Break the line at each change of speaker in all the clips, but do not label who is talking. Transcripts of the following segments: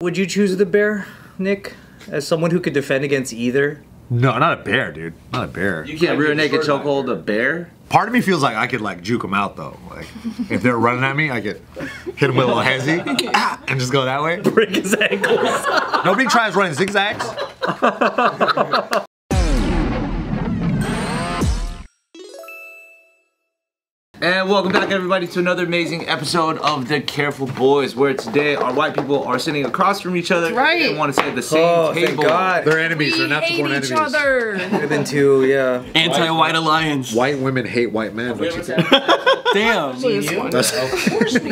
Would you choose the bear, Nick, as someone who could defend against either?
No, not a bear, dude. Not a bear.
You can't rear naked chokehold a bear?
Part of me feels like I could like juke them out though. Like if they're running at me, I could hit them with a little hezzy and just go that way.
Break his ankles.
Nobody tries running zigzags.
And welcome back everybody to another amazing episode of The Careful Boys, where today our white people are sitting across from each other and want to sit at the same table.
Thank God.
They're enemies, they're natural born enemies.
Better than two, yeah.
Anti-white alliance.
White women hate white men, don't you think?
Damn.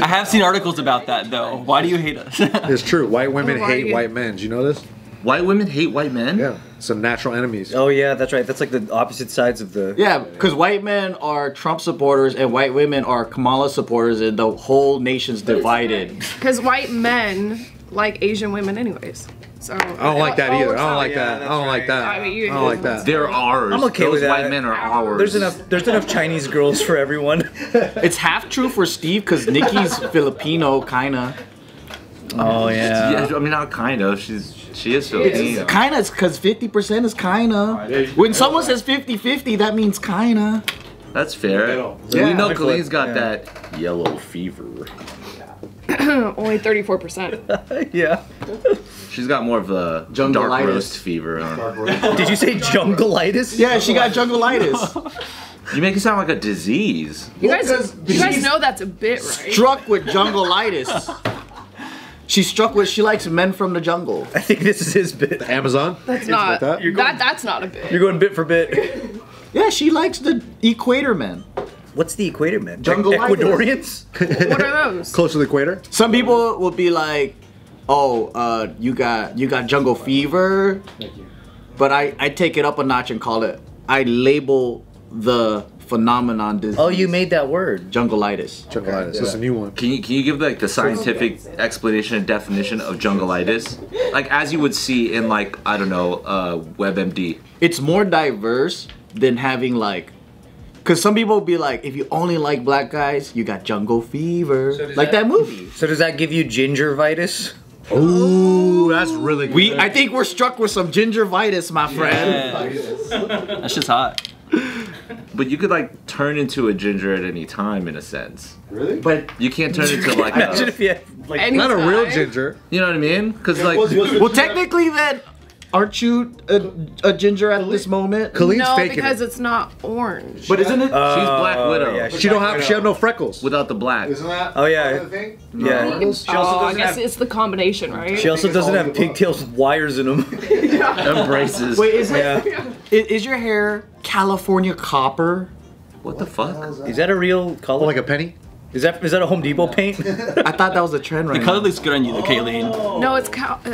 I have seen articles about that though. Why do you hate us?
It's true. White women hate white men. Do you know this?
White women hate white men?
Yeah. Some natural enemies.
Oh yeah, that's right. That's like the opposite sides of the...
Yeah, because white men are Trump supporters and white women are Kamala supporters, and the whole nation's divided.
Because white men like Asian women anyways. So
I don't like that either. I don't like that. I don't like that.
I mean,
I don't like that.
They're ours.
I'm okay with that.
Those white men are ours.
There's enough Chinese girls for everyone.
It's half true for Steve because Nikki's Filipino, kinda.
Oh yeah.
I mean, not kind of. She is Filipino.
Kinda, because 50% is kinda. When someone says 50-50, that means kinda.
That's fair.
Yeah.
We know Kalyne's got that yellow fever.
Only 34%.
Yeah.
She's got more of a dark roast fever.
Did you say jungleitis?
Yeah, she got jungleitis.
You make it sound like a disease.
You guys know that's a bit, right?
Struck with jungleitis. She's struck with, she likes men from the jungle.
I think this is his bit.
The Amazon?
That's not,
like
that's not a bit.
You're going bit for bit.
Yeah, she likes the equator men.
What's the equator man?
Jungleitis.
Ecuadorians?
What are those?
Close to the equator?
Some people will be like, oh, you got jungle fever. Thank you. But I take it up a notch and call it, I label the phenomenon disease.
Oh, you made that word.
Jungleitis.
Jungleitis. That's a new one.
Can you give like the scientific explanation and definition of jungleitis? Like as you would see in like, I don't know, WebMD.
It's more diverse than having like, because some people will be like, if you only like black guys, you got jungle fever. So like that movie.
So does that give you gingivitis?
Ooh, that's really good.
I think we're struck with some gingivitis, my friend.
Yeah. That's just hot.
But you could like turn into a ginger at any time in a sense.
Really? But
you can't turn into like
Imagine if you had like
not a real ginger.
You know what I mean? Because like,
well, technically then, aren't you a ginger at this moment?
Kalyne's
No,
faking
because
it.
it's not orange.
But isn't it?
she's Black Widow.
yeah,
She have no freckles.
Without the black.
Isn't that
Oh, yeah.
the thing?
Yeah.
I guess it's the combination, right?
She also doesn't have pigtails with wires in them.
And braces.
Wait, is your hair California copper?
What the fuck?
Is that a real color?
Like a penny?
Is that a Home Depot paint?
I thought that was a trend right
The color
now.
looks good on you, though, Kalyne.
No, I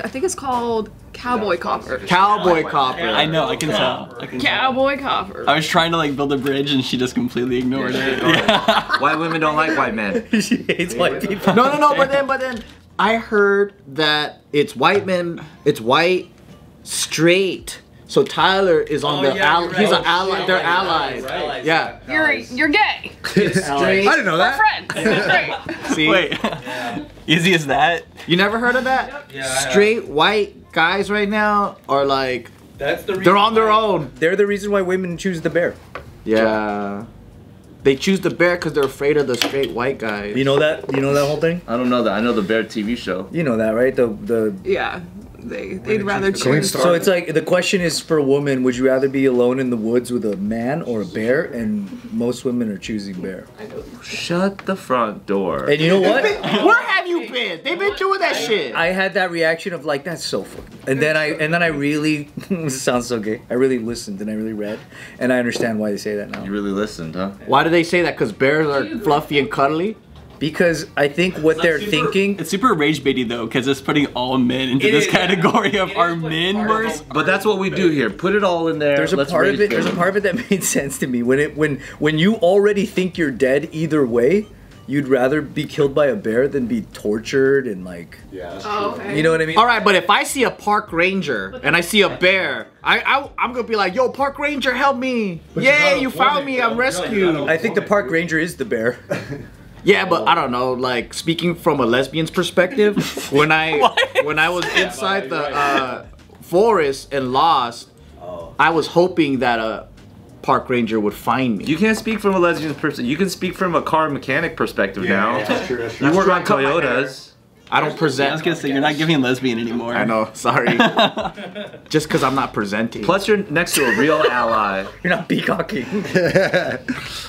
think it's called cowboy copper.
Cowboy copper.
I know, I can tell.
Cowboy copper.
I was trying to like build a bridge and she just completely ignored it. Yeah.
White women don't like white men.
She hates white people.
No, but then I heard that it's white men, it's white, straight. So Tyler is on the he's an ally. They're allies. Right. Yeah.
You're gay.
Straight.
I didn't know that.
We're friends.
See?
Wait, easy as that?
You never heard of that? Yeah. Straight white guys right now are like, they're on their own.
They're the reason why women choose the bear.
Yeah. They choose the bear because they're afraid of the straight white guys.
You know that? You know that whole thing?
I don't know that. I know the Bear TV show.
You know that, right?
Yeah. They'd rather choose.
So it's like the question is for a woman: would you rather be alone in the woods with a man or a bear? And most women are choosing bear.
Shut the front door.
And you know what?
Where have you been? They've been doing that shit.
I had that reaction of like, that's so funny. And then I really this sounds so gay. I really listened and I really read, and I understand why they say that now.
You really listened, huh?
Why do they say that? Because bears are fluffy and cuddly?
Because I think what they're thinking...
It's super rage baity though, because it's putting all men into this category of are men worse?
But that's what we do here. Put it all in there.
There's a part of it. There's a part of it that made sense to me when you already think you're dead either way. You'd rather be killed by a bear than be tortured and like...
Yeah, that's
true. Okay.
You know what I mean?
Alright, but if I see a park ranger and I see a bear, I'm gonna be like, yo, park ranger, help me. Yeah, you found me, I'm rescued.
I think the park ranger is the bear.
Yeah, but I don't know. Like speaking from a lesbian's perspective, when I was inside the forest and lost, I was hoping that a park ranger would find me.
You can't speak from a lesbian person. You can speak from a car mechanic perspective now.
Yeah, that's true.
You work on Toyotas.
I don't present.
I was gonna say you're not giving lesbian anymore.
I know. Sorry. Just because I'm not presenting.
Plus, you're next to a real ally.
You're not peacocking.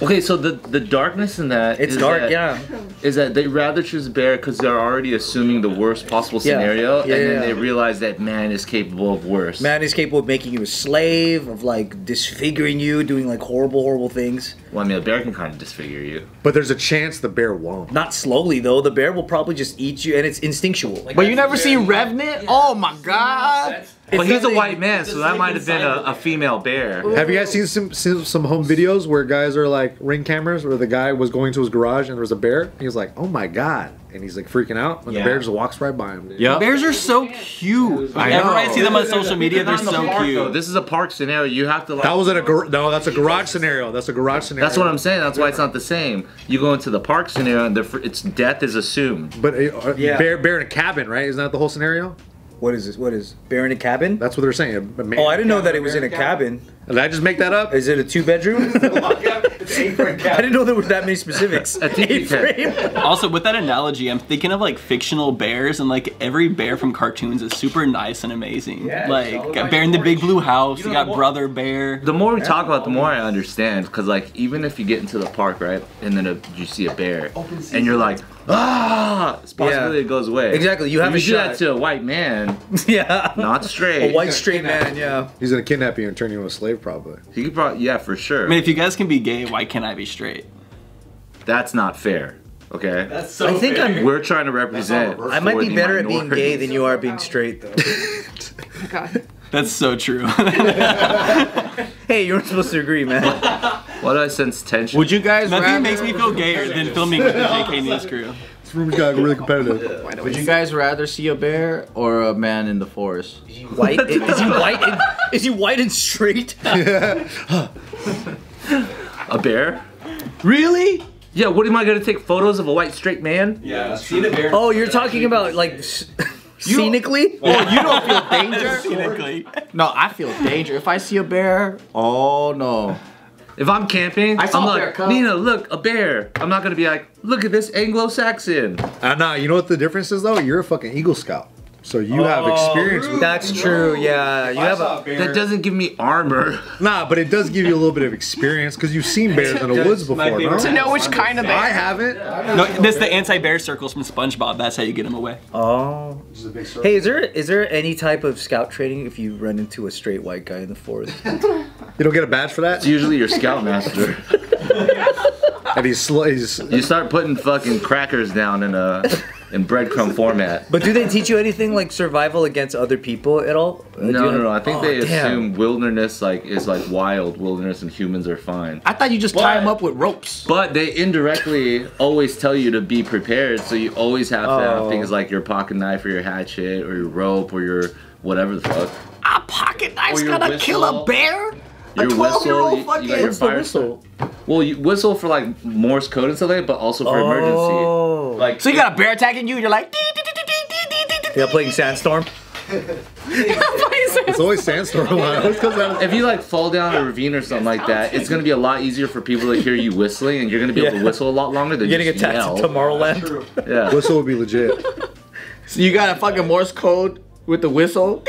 Okay, so the darkness in that
It's
is
dark,
that,
yeah.
is that they rather choose bear because they're already assuming the worst possible scenario,
Yeah,
and then
yeah.
they realize that man is capable of worse.
Man is capable of making you a slave, of like disfiguring you, doing like horrible things.
Well, I mean, a bear can kind of disfigure you.
But there's a chance the bear won't.
Not slowly though. The bear will probably just eat you, and it's instinctual.
But you never see Revenant? Oh my god.
But he's a white man, so that might have been a female bear.
Have you guys seen some home videos where guys are like Ring cameras, where the guy was going to his garage and there was a bear? And he was like, "Oh my god!" And he's like freaking out, and the bear just walks right by him.
Yeah.
Bears are so cute. Whenever I see them on social media, they're so cute.
This is a park scenario. You have to like.
That was in a no. That's a garage scenario. That's a garage scenario.
That's what I'm saying. That's why it's not the same. You go into the park scenario, and it's death is assumed.
But bear in a cabin, right? Isn't that the whole snenario?
What is this? What is bear in a cabin?
That's what they're saying.
Oh, I didn't know that it was in a cabin.
Did I just make that up?
Is it a 2-bedroom?
It's
I didn't know there were that many specifics.
I think you can.
A-frame.
Also, with that analogy, I'm thinking of like fictional bears, and like every bear from cartoons is super nice and amazing. Like got Bear in the Big Blue House, you got Brother Bear.
The more we talk about, the more I understand. Because like even if you get into the park, right, and then you see a bear, and you're like, it's possibility it goes away.
Exactly, you have
if
a
you do
shot.
that to a white man,
Yeah.
not straight.
A white straight man, yeah.
He's gonna kidnap you and turn you into a slave, probably.
He could probably, yeah, for sure.
I mean, if you guys can be gay, why can't I be straight?
That's not fair. Okay.
That's so
I think
fair.
We're trying to represent.
I might be
for the
better at being
minorities.
gay than you are being straight, though.
Oh God.
That's so true.
Hey, you weren't supposed to agree, man.
Why do I sense tension?
Would you guys
Nothing
rather,
makes me feel gayer than filming with the JK News crew.
This room's got really competitive.
would you guys rather see a bear or a man in the forest?
White? Is he white? Is he white and straight?
A bear?
Really?
Yeah. What am I gonna take photos of a white straight man?
Yeah, see the bear.
Oh, you're talking about like scenically?
Oh, you don't feel danger?
Scenically.
No, I feel danger. If I see a bear, oh no.
If I'm camping,
I saw
I'm
a bear
like,
come.
Nina, look, a bear. I'm not gonna be like, look at this Anglo-Saxon.
Nah, you know what the difference is though? You're a fucking Eagle Scout, so you have experience with.
That's true. Yeah, you have a.
That doesn't give me armor.
Nah, but it does give you a little bit of experience because you've seen bears in the woods before, no?
To know which kind of bear.
I haven't.
No, this is the anti-bear circles from SpongeBob. That's how you get them away.
Oh. Hey, is there any type of scout training if you run into a straight white guy in the forest?
You don't get a badge for that?
It's usually your scoutmaster.
And he's
You start putting fucking crackers down in breadcrumb format.
But do they teach you anything like survival against other people at all?
No. I think they
damn.
assume wilderness is like wild wilderness and humans are fine.
I thought you just tie them up with ropes.
But they indirectly always tell you to be prepared, so you always have to have things like your pocket knife or your hatchet or your rope or your whatever the fuck.
A pocket knife's
Or your
gonna kill a
whistle.
bear? A
Your
12-year-old
you
fucking...
got your
What's the
fire
whistle?
Well, you whistle for like Morse code and stuff like that, but also for
Oh.
emergency. Like
So you got a bear attacking you and you're like...
Yeah, playing Sandstorm.
It's always sandstorm.
if you like fall down a ravine or something like that, it's gonna be a lot easier for people to hear you whistling, and you're gonna be able to whistle a lot longer than
You're getting
just
attacked
yell.
to Tomorrowland.
Yeah.
Whistle would be legit.
So you got a fucking Morse code with the whistle?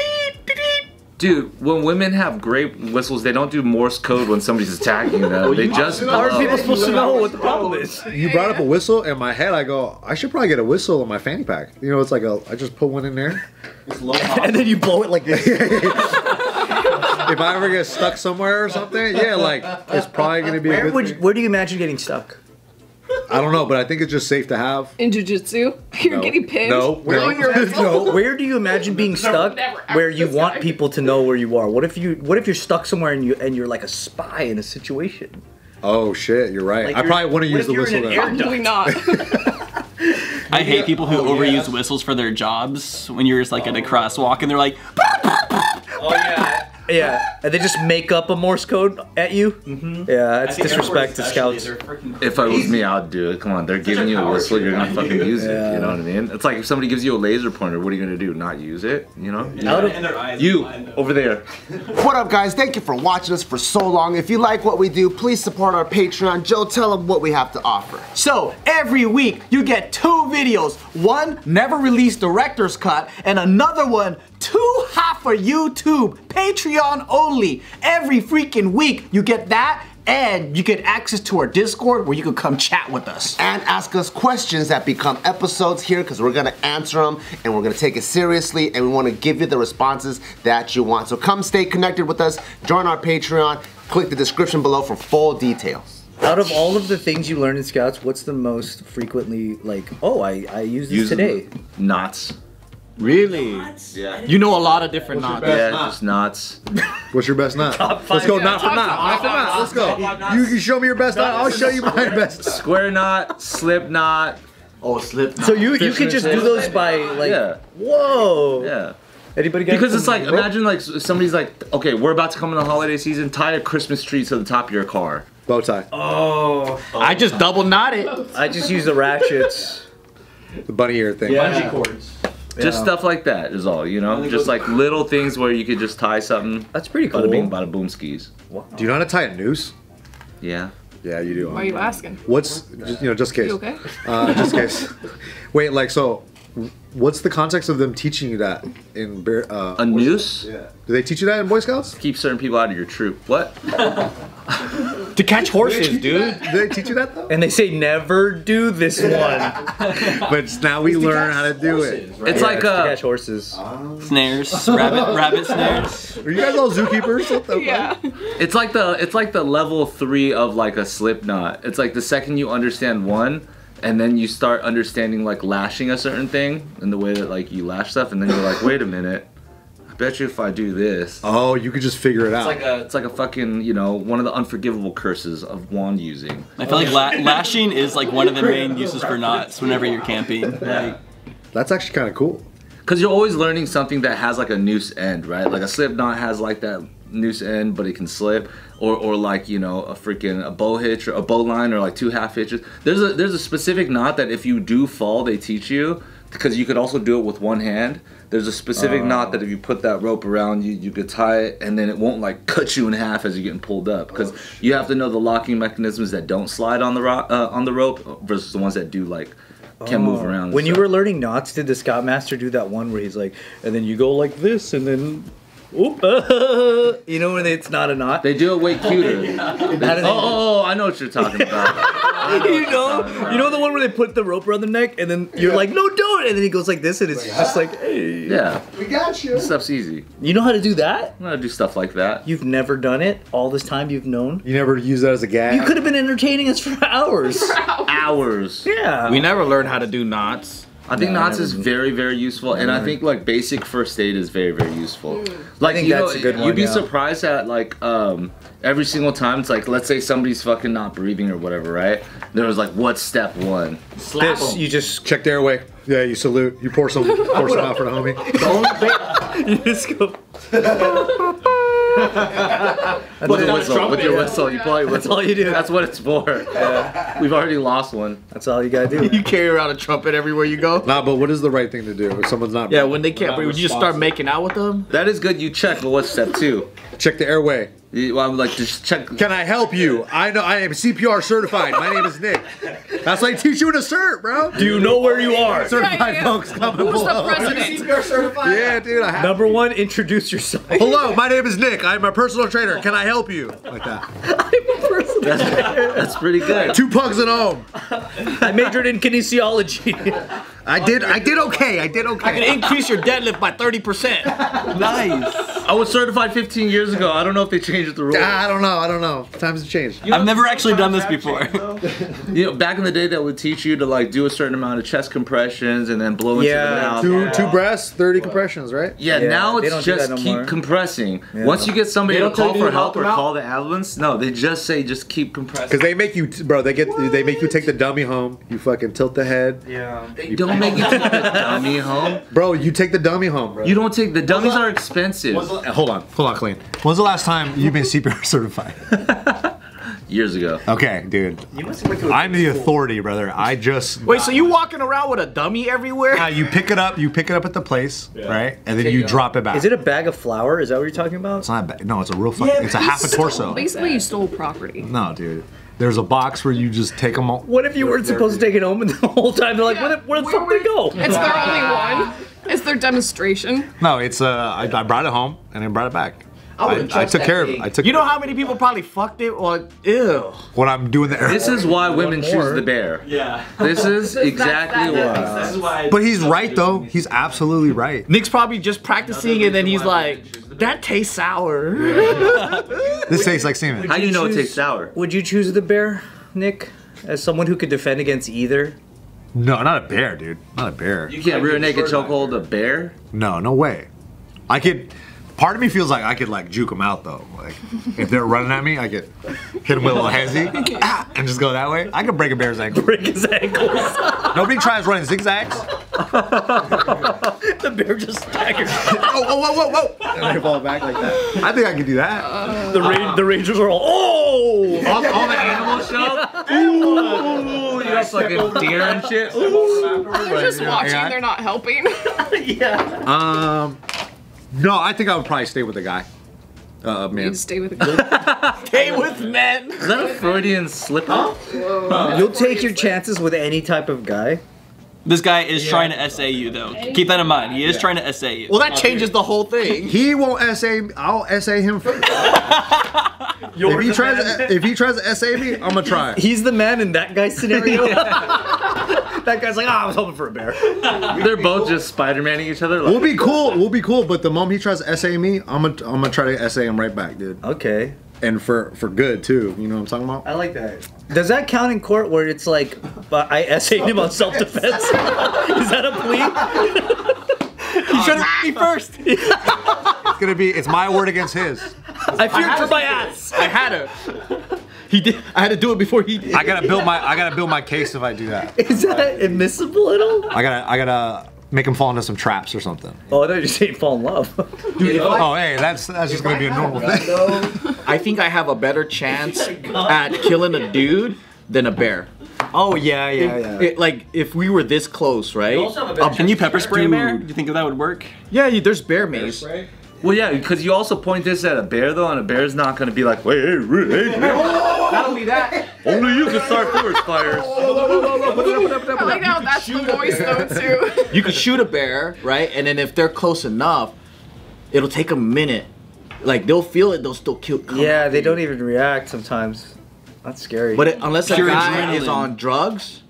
Dude, when women have great whistles, they don't do Morse code when somebody's attacking them. They just
How are
blow.
people supposed to know what the problem is?
You brought up a whistle, in my head I go, I should probably get a whistle in my fanny pack. You know, it's like I just put one in there.
And then you blow it like this.
If I ever get stuck somewhere or something, yeah, like it's probably gonna be a good thing.
Where do you imagine getting stuck?
I don't know, but I think it's just safe to have.
In jujitsu, you're
No.
getting pinned.
No.
blowing your whistle.
No, where do you imagine being stuck where you want people to know where you are? What if you're stuck somewhere and you're like a spy in a situation?
Oh shit, you're right.
Like
I probably want to use the
you're in
whistle
an
then.
Probably not.
I hate people who overuse whistles for their jobs when you're just like at a crosswalk and they're like,
Oh yeah. Yeah, and they just make up a Morse code at you. Yeah, that's disrespect to scouts.
If I was me, I'd do it. Come on, they're giving you a whistle, you're gonna fucking use it. You know what I mean? It's like if somebody gives you a laser pointer, what are you gonna do? Not use it? You know? You over there.
What up, guys? Thank you for watching us for so long. If you like what we do, please support our Patreon. Joe, tell them what we have to offer.
So, every week you get 2 videos. One, never released director's cut, and another one, too hot for YouTube, Patreon only. Every freaking week you get that, and you get access to our Discord where you can come chat with us.
And ask us questions that become episodes here, because we're gonna answer them and we're gonna take it seriously, and we wanna give you the responses that you want. So come stay connected with us, join our Patreon, click the description below for full details.
Out of all of the things you learn in Scouts, what's the most frequently like, oh, I used this today?
Knots.
Really?
Yeah.
You know a lot of different knots.
Yeah, just knots.
What's your best knot? Let's go knot for knot. Let's go. You can show me your best knot. I'll show you my best.
Square knot, slip knot.
Oh, slip knot.
So you can just do those by like, whoa.
Yeah.
Anybody got
Because it's like, imagine like somebody's like, okay, we're about to come in the holiday season, tie a Christmas tree to the top of your car.
Bow tie.
Oh.
I just double knot it.
I just use the ratchets.
The bunny ear thing.
Bungee cords.
Just stuff like that is all, you know? Just like little things where you could just tie something.
That's pretty cool.
Bada bing, bada boom skis.
Do you know how to tie a noose?
Yeah.
Yeah, you do.
Why are you asking?
What's, just in case.
You okay?
Just in case. Wait, like, so, what's the context of them teaching you that in Bear?
A noose?
Yeah. Do they teach you that in Boy Scouts?
Keep certain people out of your troop. What?
To catch horses, dude.
Do they teach you that though?
And they say never do this one.
But now we learn how to do it.
It's like
to catch horses.
Snares, rabbit snares.
Are you guys all zookeepers? What the
Yeah.
it's like the level 3 of like a slip knot. It's like the second you understand one, and then you start understanding like lashing a certain thing and the way that like you lash stuff, and then you're like, wait a minute. I bet you if I do this.
Oh, you could just figure it out.
It's like a fucking, you know, one of the unforgivable curses of wand using.
I feel like lashing is like one of the main uses for knots whenever you're camping. Like,
That's actually kind of cool.
Because you're always learning something that has like a noose end, right? Like a slip knot has like that noose end, but it can slip. Or like, you know, a bow hitch or a bow line or like 2 half hitches. There's a specific knot that if you do fall, they teach you. Because you could also do it with one hand. There's a specific knot that if you put that rope around you, you could tie it, and then it won't like cut you in half as you're getting pulled up. Because you have to know the locking mechanisms that don't slide on the rope versus the ones that do like can move around.
When you were learning knots, did the Scoutmaster do that one where he's like, and then you go like this, and then, oop, you know when it's not a knot?
They do it way cuter. I know what you're talking about.
You know the one where they put the rope around the neck, and then you're like, no, don't, and then he goes like this, and it's just like, hey.
Yeah.
We got you.
This stuff's easy.
You know how to do that?
I'm gonna do stuff like that.
You've never done it all this time you've known?
You never use that as a gag?
You could have been entertaining us for hours.
Hours.
Yeah.
We never learned how to do knots.
I think knots is very, very useful, and I think like basic first aid is very, very useful. Like,
I think that's a good one.
You'd be surprised at like every single time. It's like, let's say somebody's fucking not breathing or whatever, right? There was like, what's step 1?
Slap
This,
'em.
you just
Check the airway. Yeah, you salute. You pour some out for the homie.
you just go.
With your whistle, you play whistle.
That's all you do.
That's what it's for. We've already lost one.
That's all you gotta do.
You carry around a trumpet everywhere you go.
Nah, but what is the right thing to do if someone's not?
Yeah, when they can't breathe, you just start making out with them.
That is good. You check, but what's step 2?
Check the airway.
I'm like, just check.
Can I help you? I know I am CPR certified. My name is Nick. That's like teach you in a cert, bro.
Do you know where you are?
Certified
Yeah.
folks coming
Who's the
below.
president?
Yeah, dude. I have.
Number 1, introduce yourself.
Hello, my name is Nick. I'm a personal trainer. Can I help you? Like that.
That's pretty good.
2 pugs at home.
I majored in kinesiology.
I did okay. I did
I
okay.
can increase your deadlift by 30%.
nice.
I was certified 15 years ago. I don't know if they changed the rules.
I don't know. Times have changed.
I've never actually done this before.
You know, back in the day, that would teach you to like do a certain amount of chest compressions and then blow into
Yeah.
the mouth.
Two breaths, 30 compressions, right?
Yeah,
Yeah,
now
they
it's
don't do
just
that no
keep
more.
compressing. Once you get somebody to
don't tell
call
you
for
to
help
help
or
them
call the ambulance, no, they just say just keep compressing.
Because they make you, bro. They make you take the dummy home. You fucking tilt the head,
They don't make you take the dummy home.
bro. You take the dummy home, bro.
You don't take the dummies are expensive.
hold on, Kalyne. When's the last time you've been CPR certified?
Years ago.
Okay, dude. I'm the authority, brother. I just
Wait. So you walking around with a dummy everywhere?
you pick it up. You pick it up at the place, right? And then you drop it back.
Is it a bag of flour? Is that what you're talking about?
It's not a bag. No, it's a real fucking. It's a half a torso.
Basically, you stole property.
No, dude. There's a box where you just take them all.
What if you weren't supposed to take it home and the whole time they're like, where the fuck did it go?
It's their only one. It's their demonstration.
No, it's I brought it home and then brought it back. I took care of it. I took.
You know how many people probably fucked it? Or ew.
When I'm doing the.
This is why women choose the bear.
Yeah.
This is exactly why.
This is why.
But he's right though. He's absolutely right.
Nick's probably just practicing, and then he's like, "That tastes sour."
This tastes like semen.
How do you know it tastes sour?
Would you choose the bear, Nick, as someone who could defend against either?
No, not a bear, dude. Not a bear.
You can't rear naked chokehold a bear?
No, no way. I could. Part of me feels like I could like juke them out though. Like if they're running at me, I could hit them with a little hezzy and just go that way. I could break a bear's ankle.
Break his ankles.
Nobody tries running zigzags.
The bear just staggers.
Whoa! And they fall back like that. I think I could do that.
The rangers are all,
All the animals show up? Ooh, you got fucking deer and shit?
They're just watching.
yeah.
They're not helping.
yeah.
No, I think I would probably stay with the guy. Man.
You stay with a guy.
Stay with men.
Is that a Freudian slip up?
You'll take your chances with any type of guy.
This guy is trying to SA you, though. Keep that in mind. He is trying to SA you.
Well, that changes the whole thing.
He won't SA. I'll SA him first. If he tries to SA me, I'm gonna try.
He's the man in that guy's scenario. That guy's like, I was hoping for a bear.
They're both just Spider-Manning each other. Like,
We'll be cool. But the moment he tries to SA me, I'm gonna try to SA him right back, dude.
Okay.
And for good too. You know what I'm talking about?
I like that. Does that count in court where it's like, I essayed him on self-defense? Is that a plea?
You should have me first.
It's my word against his.
I feared for my ass.
I had to. He did. I had to do it before he did.
I gotta build my case if I do that.
Is that admissible at all?
I gotta make him fall into some traps or something.
Oh, I thought you said fall in love.
Oh, hey, that's just gonna be a normal thing.
I think I have a better chance at killing a dude than a bear.
Oh, yeah.
Like, if we were this close, right?
Can you pepper spray a bear? Do you think that would work?
Yeah, there's bear mace.
well, yeah, because you also point this at a bear, though, and a bear's not going to be like, hey.
Not only that.
Only you can start forest fires.
I like how that's the voice though too.
You could shoot a bear, right? And then if they're close enough, it'll take a minute. Like, they'll feel it, they'll still kill.
Yeah, they don't even react sometimes. That's scary.
But unless a
Pure
guy is
adrenaline.
on drugs,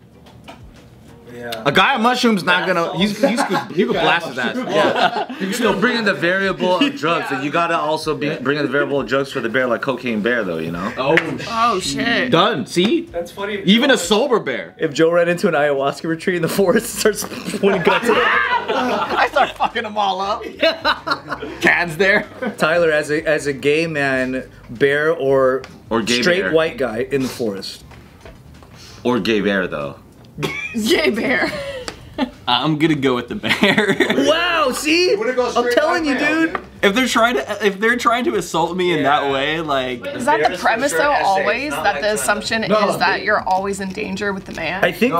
yeah.
a guy on mushrooms not gonna. You could blast his ass. Yeah.
You still bring in the variable of drugs, and you gotta also bring in the variable of drugs for the bear, like cocaine bear, though, you know?
Oh shit.
Done. See?
That's funny.
Even a sober bear.
If Joe ran into an ayahuasca retreat in the forest and starts pointing guns at
I start fucking them all up. Cans there.
Tyler, as a gay man, bear or
gay
straight
bear.
white guy in the forest.
Or gay bear, though.
Yay bear.
I'm gonna go with the bear.
Wow, see? I'm telling you, dude.
If they're trying to assault me in that way, like
Is that the premise though? Always that the assumption is that you're always in danger with the man.
I think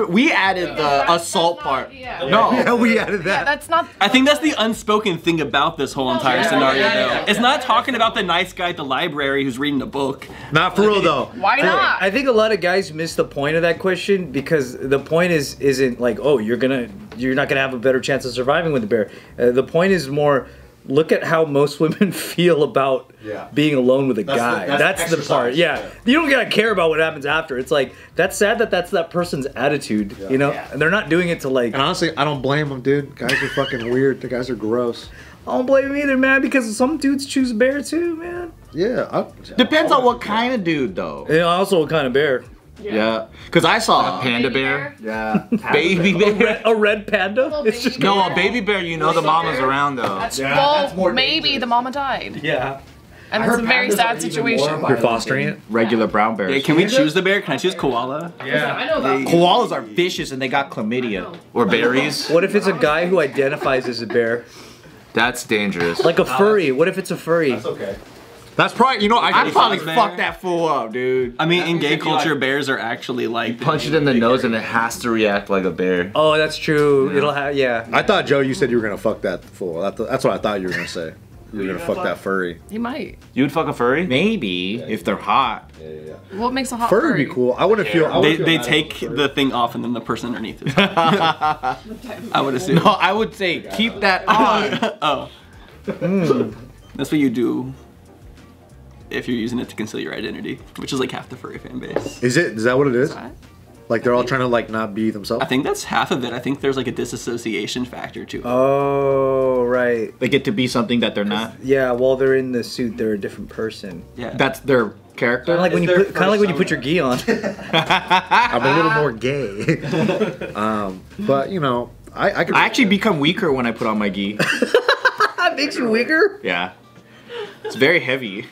We added the assault part.
Yeah.
No.
Yeah, we added
Yeah,
that.
that's not.
I think that's the unspoken thing about this whole entire scenario, though. It's not talking about the nice guy at the library who's reading a book.
Not for real though.
Why not?
I think a lot of guys miss the point of that question because the point isn't like, oh, you're not gonna have a better chance of surviving with the bear. The point is more, look at how most women feel about being alone with a guy. That's the part. Yeah. You don't gotta care about what happens after. It's like, that's sad that's that person's attitude, you know? And they're not doing it to like...
And honestly, I don't blame them, dude. Guys are fucking weird. The guys are gross.
I don't blame him either, man, because some dudes choose bear too, man.
Yeah.
Depends on what kind of dude, though.
And also what kind of bear.
Yeah. Because I saw a
Panda bear?
Yeah. Baby bear.
A red panda? It's just...
No, a baby bear, you know the mama's around, though.
Well, maybe the mama died.
Yeah.
And it's a very sad situation.
You're fostering it?
Regular brown bears.
Yeah, can we choose the bear? Can I choose koala?
Yeah.
I know that.
Koalas are vicious and they got chlamydia.
Or berries.
What if it's a guy who identifies as a bear?
That's dangerous.
Like a furry. What if it's a furry?
That's okay. That's probably, you know,
I'd probably
bear.
fuck that fool up, dude.
I mean, in gay culture, bears are actually like
Punch it in the nose and it has to react like a bear.
Oh, that's true. It'll have, yeah.
I thought, Joe, you said you were gonna fuck that fool. That's what I thought you were gonna say. You were gonna fuck that furry.
You might.
You would fuck a furry?
Maybe if they're hot.
What makes a hot
Furry
furry?
would be cool. I wouldn't feel.
They take the thing off and then the person underneath it. I would assume.
No, I would say keep that on.
Oh. That's what you do if you're using it to conceal your identity, which is like half the furry fan base.
Is it? Is that what it is?
That?
Like they're all trying to like not be themselves.
I think that's half of it. I think there's like a disassociation factor to it.
Oh, right.
They get to be something that they're not.
Yeah, while they're in the suit, they're a different person.
Yeah.
That's their character.
Kind of like when you put your gi on.
I'm a little more gay. But you know, I could.
I actually become weaker when I put on my gi.
That makes you weaker?
Yeah. It's very heavy.